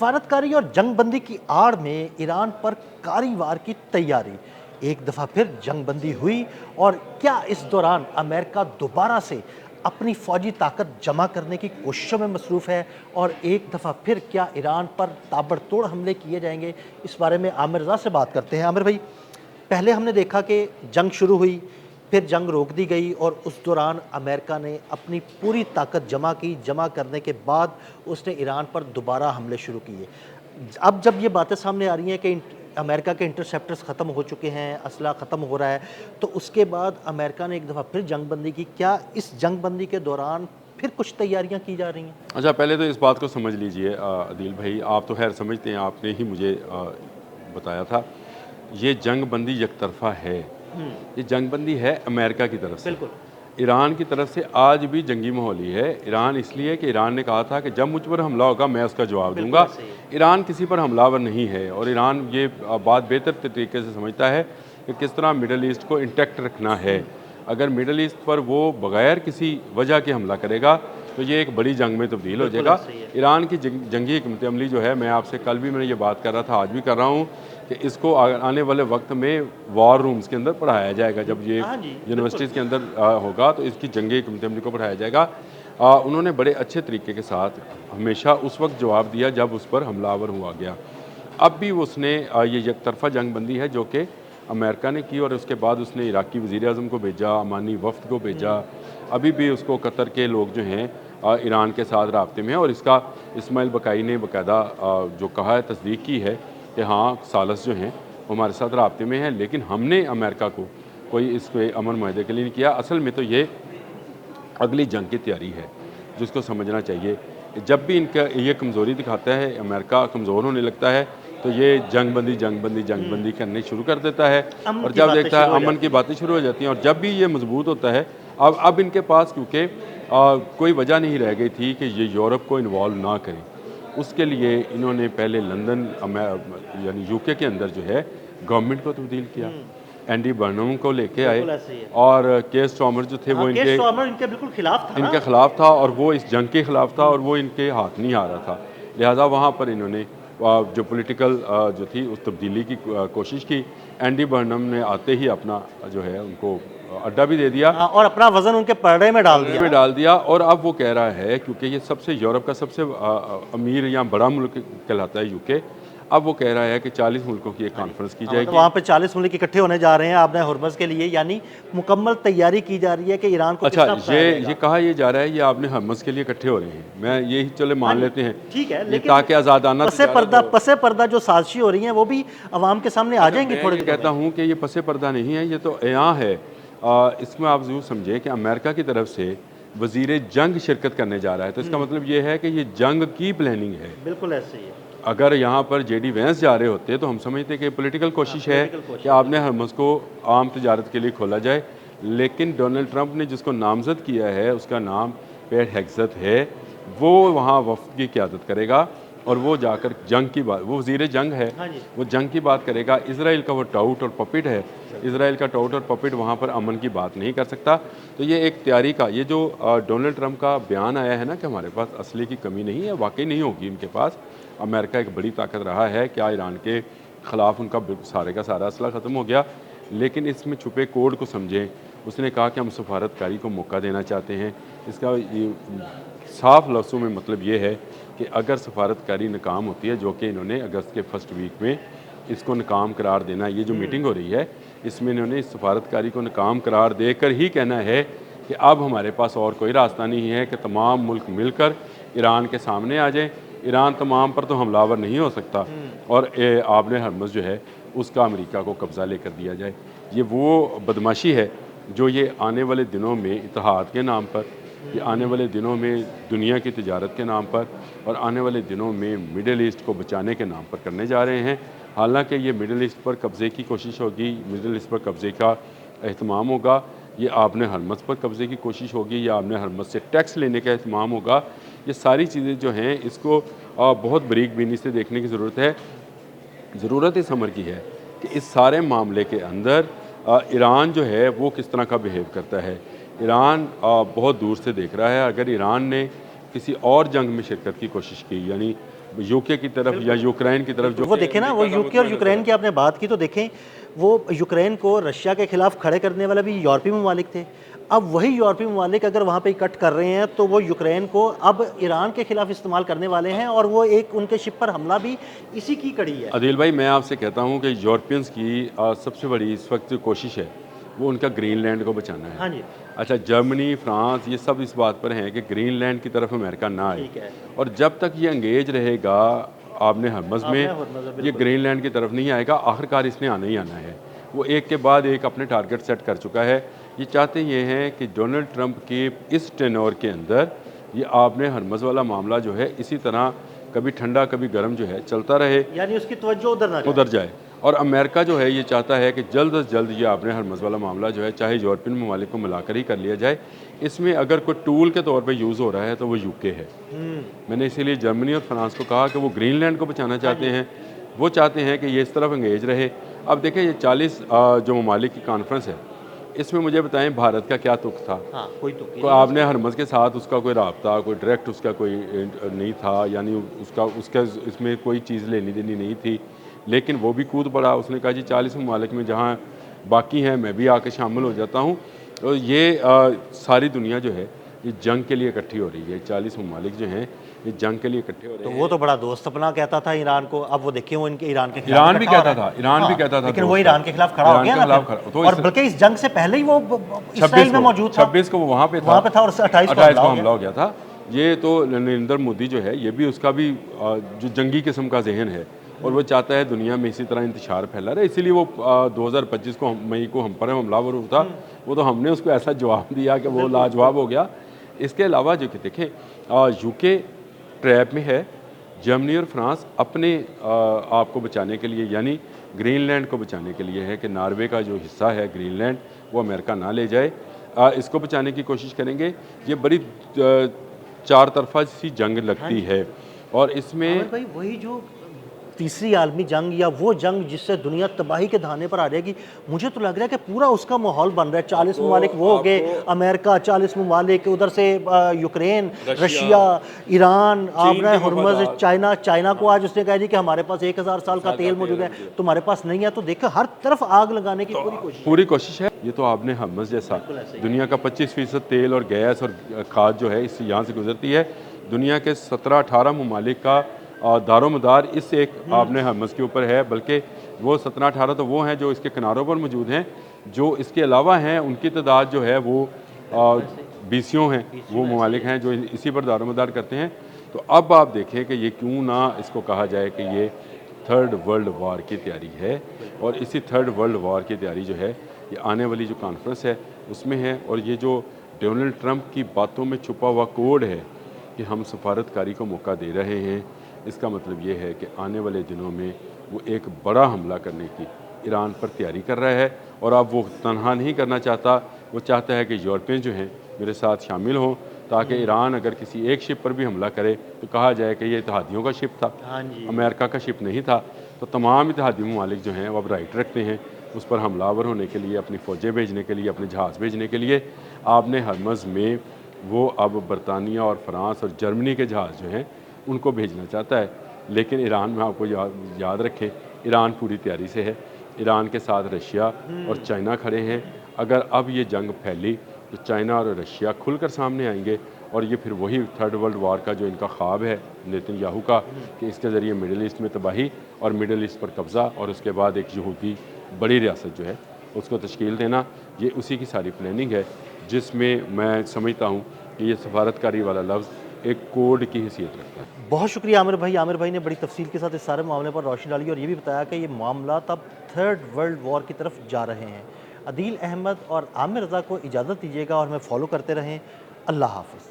सफारतकारी और जंगबंदी की आड़ में ईरान पर कारी वार की तैयारी। एक दफ़ा फिर जंगबंदी हुई और क्या इस दौरान अमेरिका दोबारा से अपनी फौजी ताकत जमा करने की कोशिशों में मसरूफ़ है और एक दफ़ा फिर क्या ईरान पर ताबड़तोड़ हमले किए जाएंगे? इस बारे में आमिर रज़ा से बात करते हैं। आमिर भाई, पहले हमने देखा कि जंग शुरू हुई, फिर जंग रोक दी गई और उस दौरान अमेरिका ने अपनी पूरी ताकत जमा की। जमा करने के बाद उसने ईरान पर दोबारा हमले शुरू किए। अब जब ये बातें सामने आ रही हैं कि अमेरिका के इंटरसेप्टर्स ख़त्म हो चुके हैं, असला ख़त्म हो रहा है, तो उसके बाद अमेरिका ने एक दफ़ा फिर जंगबंदी की। क्या इस जंगबंदी के दौरान फिर कुछ तैयारियां की जा रही हैं? अच्छा, पहले तो इस बात को समझ लीजिए अदील भाई, आप तो खैर समझते हैं, आपने ही मुझे बताया था। ये जंगबंदी एक तरफ़ा है। ये जंगबंदी है अमेरिका की तरफ से। बिल्कुल। ईरान की तरफ से आज भी जंगी माहौल ही है। ईरान इसलिए कि ईरान ने कहा था कि जब मुझ पर हमला होगा मैं उसका जवाब दूंगा। ईरान किसी पर हमलावर नहीं है और ईरान ये बात बेहतर तरीके से समझता है कि किस तरह मिडल ईस्ट को इंटैक्ट रखना है। अगर मिडल ईस्ट पर वो बगैर किसी वजह के हमला करेगा तो ये एक बड़ी जंग में तब्दील हो जाएगा। ईरान की जंगी हिकमत अमली जो है, मैं आपसे कल भी मैंने ये बात कर रहा था, आज भी कर रहा हूँ कि इसको आने वाले वक्त में वॉर रूम्स के अंदर पढ़ाया जाएगा। जब ये यूनिवर्सिटीज़ के अंदर होगा तो इसकी जंगी हिकमत अमली को पढ़ाया जाएगा। उन्होंने बड़े अच्छे तरीके के साथ हमेशा उस वक्त जवाब दिया जब उस पर हमलावर हुआ गया। अब भी उसने ये एक तरफा जंग बंदी है जो कि अमेरिका ने की और उसके बाद उसने इराकी वज़ीर आज़म को भेजा, अमानी वफ्द को भेजा। अभी भी उसको कतर के लोग जो हैं ईरान के साथ राब्ते में हैं और इसका इस्माइल बकाई ने बाकायदा जो कहा है, तस्दीक की है कि हाँ, सालस जो हैं वो हमारे साथ राब्ते में हैं। लेकिन हमने अमेरिका को कोई इस पे अमन माहदे के लिए नहीं किया। असल में तो ये अगली जंग की तैयारी है जिसको समझना चाहिए। जब भी इनका ये कमज़ोरी दिखाता है, अमेरिका कमज़ोर होने लगता है, तो ये जंगबंदी करनी शुरू कर देता है और जब देखता है अमन की बातें शुरू हो जाती हैं। और जब भी ये मजबूत होता है, अब इनके पास क्योंकि कोई वजह नहीं रह गई थी कि ये यूरोप को इन्वॉल्व ना करें, उसके लिए इन्होंने पहले लंदन यानी यूके के अंदर जो है गवर्नमेंट को तब्दील किया। एंडी बर्नम को लेके आए और केयर स्टार्मर जो थे वो इनके बिल्कुल खिलाफ था, इनके खिलाफ था और वो इस जंग के खिलाफ था और वो इनके हाथ नहीं आ रहा था। लिहाजा वहाँ पर इन्होंने जो पॉलिटिकल जो थी उस तब्दीली की कोशिश की। एंडी बर्नम ने आते ही अपना जो है उनको अड्डा भी दे दिया और अपना वजन उनके पर्दे में डाल दिया। और अब वो कह रहा है, क्योंकि ये सबसे यूरोप का सबसे अमीर या बड़ा मुल्क कहलाता है यूके, अब वो कह रहा है कि 40 मुल्कों की एक कॉन्फ्रेंस की जाएगी। तो वहाँ पे 40 मुल्क इकट्ठे होने जा रहे हैं आपने हर्मज़ के लिए, यानी मुकम्मल तैयारी की जा रही है कि ईरान को। अच्छा, ये कहा ये जा रहा है ये आपने हर्मज़ के लिए इकट्ठे हो रहे हैं, मैं यही चले मान लेते हैं, ठीक है, लेकिन ताकि आज़ादाना पसे पर्दा जो साजिशें हो रही हैं वो भी अवाम के सामने आ जाएंगी। थोड़ी कहता हूँ कि ये पसे पर्दा नहीं है, ये तो यहाँ है। इसमें आप ज़रूर समझें कि अमेरिका की तरफ से वज़ीर जंग शिरकत करने जा रहा है, तो इसका मतलब ये है कि ये जंग की प्लानिंग है। बिल्कुल ऐसे ही है। अगर यहाँ पर जेडी वैंस जा रहे होते तो हम समझते कि पॉलिटिकल कोशिश है कि आपने हर्मज़ को आम तजारत के लिए खोला जाए। लेकिन डोनाल्ड ट्रंप ने जिसको नामज़द किया है उसका नाम पेट हेग्ज़त है, वो वहाँ वफ़द की क़यादत करेगा और वो जाकर जंग की बात, वो वज़ीर जंग है, वो जंग की बात करेगा। इसराइल का वो टाउट और पपिट है, इसराइल का टाउट और पपिट वहाँ पर अमन की बात नहीं कर सकता। तो ये एक तैयारी का, ये जो डोनाल्ड ट्रंप का बयान आया है ना कि हमारे पास असले की कमी नहीं है, वाकई नहीं होगी इनके पास। अमेरिका एक बड़ी ताकत रहा है, क्या ईरान के ख़िलाफ़ उनका सारे का सारा असला ख़त्म हो गया, लेकिन इसमें छुपे कोड को समझें। उसने कहा कि हम सफारतकारी को मौका देना चाहते हैं। इसका ये साफ लफ्ज़ों में मतलब ये है कि अगर सफारतकारी नाकाम होती है, जो कि इन्होंने अगस्त के फर्स्ट वीक में इसको नाकाम करार देना, ये जो मीटिंग हो रही है इसमें इन्होंने इस सफारतकारी को नाकाम करार देकर ही कहना है कि अब हमारे पास और कोई रास्ता नहीं है कि तमाम मुल्क मिलकर ईरान के सामने आ जाएँ। ईरान तमाम पर तो हमलावर नहीं हो सकता और आपने हर्मज़ जो है उसका अमेरिका को कब्ज़ा लेकर दिया जाए। ये वो बदमाशी है जो ये आने वाले दिनों में इत्तेहाद के नाम पर, ये आने वाले दिनों में दुनिया की तिजारत के नाम पर और आने वाले दिनों में मिडल ईस्ट को बचाने के नाम पर करने जा रहे हैं। हालांकि ये मिडल ईस्ट पर कब्ज़े की कोशिश होगी, मिडल ईस्ट पर कब्ज़े का एहतमाम होगा, ये आपने हर्मज़ पर कब्ज़े की कोशिश होगी या आपने हर्मज़ से टैक्स लेने का एहतमाम होगा। ये सारी चीज़ें जो हैं इसको बहुत बारीक बीनी से देखने की ज़रूरत है। ज़रूरत इस अमर की है कि इस सारे मामले के अंदर ईरान जो है वो किस तरह का बिहेव करता है। ईरान बहुत दूर से देख रहा है। अगर ईरान ने किसी और जंग में शिरकत की कोशिश की, यानी यूके की तरफ या यूक्रेन की तरफ जो वो देखें ना, वो यूके और यूक्रेन की आपने बात की तो देखें, वो यूक्रेन को रशिया के खिलाफ खड़े करने वाले भी यूरोपीय ममालिक थे। अब वही यूरोपीय ममालिक अगर वहाँ पे इकट्ठ कर रहे हैं तो वो यूक्रेन को अब ईरान के खिलाफ इस्तेमाल करने वाले हैं, और वो एक उनके शिप पर हमला भी इसी की कड़ी है। अदील भाई, मैं आपसे कहता हूँ कि यूरोपियंस की सबसे बड़ी इस वक्त जो कोशिश है वो उनका ग्रीनलैंड को बचाना है। हाँ जी, अच्छा, जर्मनी, फ्रांस, ये सब इस बात पर हैं कि ग्रीनलैंड की तरफ अमेरिका ना आए, ठीक है। और जब तक ये एंगेज रहेगा आपने हरमज़ आपने में, हरमज़ में, ये बिल्कुल। ग्रीनलैंड की तरफ नहीं आएगा। आखिरकार इसने आना ही आना है। वो एक के बाद एक अपने टारगेट सेट कर चुका है। ये चाहते ये हैं कि डोनाल्ड ट्रंप के इस टेन्योर के अंदर ये आपने हरमज़ वाला मामला जो है इसी तरह कभी ठंडा कभी गर्म जो है चलता रहे, यानी उसकी तवज्जो उधर ना जाए। उधर जाए। और अमेरिका जो है ये चाहता है कि जल्द अज जल्द ये आपने हरमज़ वाला मामला जो है चाहे यूरोपियन ममालिक को मिलाकर ही कर लिया जाए। इसमें अगर कोई टूल के तौर पे यूज़ हो रहा है तो वो यूके है। मैंने इसीलिए जर्मनी और फ्रांस को कहा कि वो ग्रीनलैंड को बचाना चाहते हैं। वो चाहते हैं कि ये इस तरफ एंगेज रहे। अब देखें, ये 40 जो ममालिक की कॉन्फ्रेंस है, इसमें मुझे बताएं भारत का क्या तुक था? हाँ, कोई तो कोई आपने हरमज़ के साथ उसका कोई राब्ता, कोई डायरेक्ट उसका कोई नहीं था, यानी उसका इसमें कोई चीज़ लेनी देनी नहीं थी। लेकिन वो भी कूद पड़ा, उसने कहा जी 40 ममालिक में जहाँ बाकी हैं मैं भी आके शामिल हो जाता हूँ। तो ये सारी दुनिया जो है ये जंग के लिए इकट्ठी हो रही है। 40 ममालिक जो हैं ये जंग के लिए इकट्ठे हो रहे तो हैं। वो तो बड़ा दोस्त अपना कहता था ईरान को, अब वो देखिए वो इनके ईरान के खिलाफ ईरान भी इकट्ठा हो कहता रहा है। था, ईरान भी हाँ, कहता था लेकिन वो दोस्त ईरान के खिलाफ खड़ा हो ईरान गया के ना खिलाफ फिर। खड़ा- तो और इस- बल्कि इस जंग से पहले ही वो 26 इसराइल में को मौजूद था, 26 को वो वहाँ पे वहाँ पे था, और 28 को 28 को हमला हमला हो गया था। ये तो नरेंद्र मोदी जो है ये भी उसका भी जो जंगी किस्म का जहन है, और वो चाहता है दुनिया में इसी तरह इंतशार फैला रहे। इसीलिए वो 2025 को मई को हम पर हमलावर हुआ, वो तो हमने उसको ऐसा जवाब दिया कि वो लाजवाब हो गया। इसके अलावा जो कि देखें, यूके ट्रैप में है, जर्मनी और फ्रांस अपने आप को बचाने के लिए, यानी ग्रीनलैंड को बचाने के लिए है कि नॉर्वे का जो हिस्सा है ग्रीनलैंड वो अमेरिका ना ले जाए, इसको बचाने की कोशिश करेंगे। ये बड़ी चार तरफा सी जंग लगती है, और इसमें आमिर भाई वही जो तीसरी आलमी जंग, या वो जंग जिससे दुनिया तबाही के धाने पर आ जाएगी, मुझे तो लग रहा है कि पूरा उसका माहौल बन रहा है। 40 ममालिक वो हो गए, अमेरिका, 40 ममालिक उधर से, यूक्रेन, रशिया, ईरान, आपने हरमज़, चाइना को आज उसने कहा जी कि हमारे पास 1000 साल का तेल मौजूद है, तुम्हारे पास नहीं है। तो देखो हर तरफ आग लगाने की पूरी कोशिश है। ये तो आपने हरमज़ जैसा दुनिया का 25% तेल और गैस और खाद जो है इस यहाँ से गुजरती है। दुनिया के 17-18 ममालिक का दारोमदार इस एक आपने हरमज़ के ऊपर है, बल्कि वो 17-18 तो वो हैं जो इसके किनारों पर मौजूद हैं। जो इसके अलावा हैं उनकी तादाद जो है वो 20 हैं, वो ममालिक हैं जो इसी पर दारोमदार करते हैं। तो अब आप देखें कि ये क्यों ना इसको कहा जाए कि ये थर्ड वर्ल्ड वार की तैयारी है, और इसी थर्ड वर्ल्ड वार की तैयारी जो है ये आने वाली जो कॉन्फ्रेंस है उसमें है। और ये जो डोनाल्ड ट्रंप की बातों में छुपा हुआ कोड है कि हम सफारतकारी को मौका दे रहे हैं, इसका मतलब ये है कि आने वाले दिनों में वो एक बड़ा हमला करने की ईरान पर तैयारी कर रहा है। और अब वो तनहा नहीं करना चाहता, वो चाहता है कि यूरोपियन जो हैं मेरे साथ शामिल हों, ताकि ईरान अगर किसी एक शिप पर भी हमला करे तो कहा जाए कि ये इत्तेहादियों का शिप था, अमेरिका का शिप नहीं था। तो तमाम इत्तेहादी ममालिक जो हैं वो अब राइट रखते हैं उस पर हमलावर होने के लिए, अपनी फ़ौजें भेजने के लिए, अपने जहाज़ भेजने के लिए। आपने हरमज़ में वो अब बरतानिया और फ्रांस और जर्मनी के जहाज़ जो हैं उनको भेजना चाहता है। लेकिन ईरान में आपको याद रखें, ईरान पूरी तैयारी से है। ईरान के साथ रशिया और चाइना खड़े हैं। अगर अब ये जंग फैली तो चाइना और रशिया खुलकर सामने आएंगे, और ये फिर वही थर्ड वर्ल्ड वार का जो इनका ख्वाब है नेतन्याहू का, कि इसके ज़रिए मिडल ईस्ट में तबाही और मिडल ईस्ट पर कब्ज़ा, और उसके बाद एक यहूदी बड़ी रियासत जो है उसको तश्कील देना, ये उसी की सारी प्लानिंग है, जिसमें मैं समझता हूँ कि ये सफारतकारी वाला लफ्ज़ एक कोड की हैसियत रखता है। बहुत शुक्रिया आमिर भाई। आमिर भाई ने बड़ी तफसील के साथ इस सारे मामले पर रोशनी डाली, और ये भी बताया कि ये मामला तब थर्ड वर्ल्ड वॉर की तरफ जा रहे हैं। अदील अहमद और आमिर रज़ा को इजाज़त दीजिएगा, और हमें फॉलो करते रहें। अल्लाह हाफ़िज़।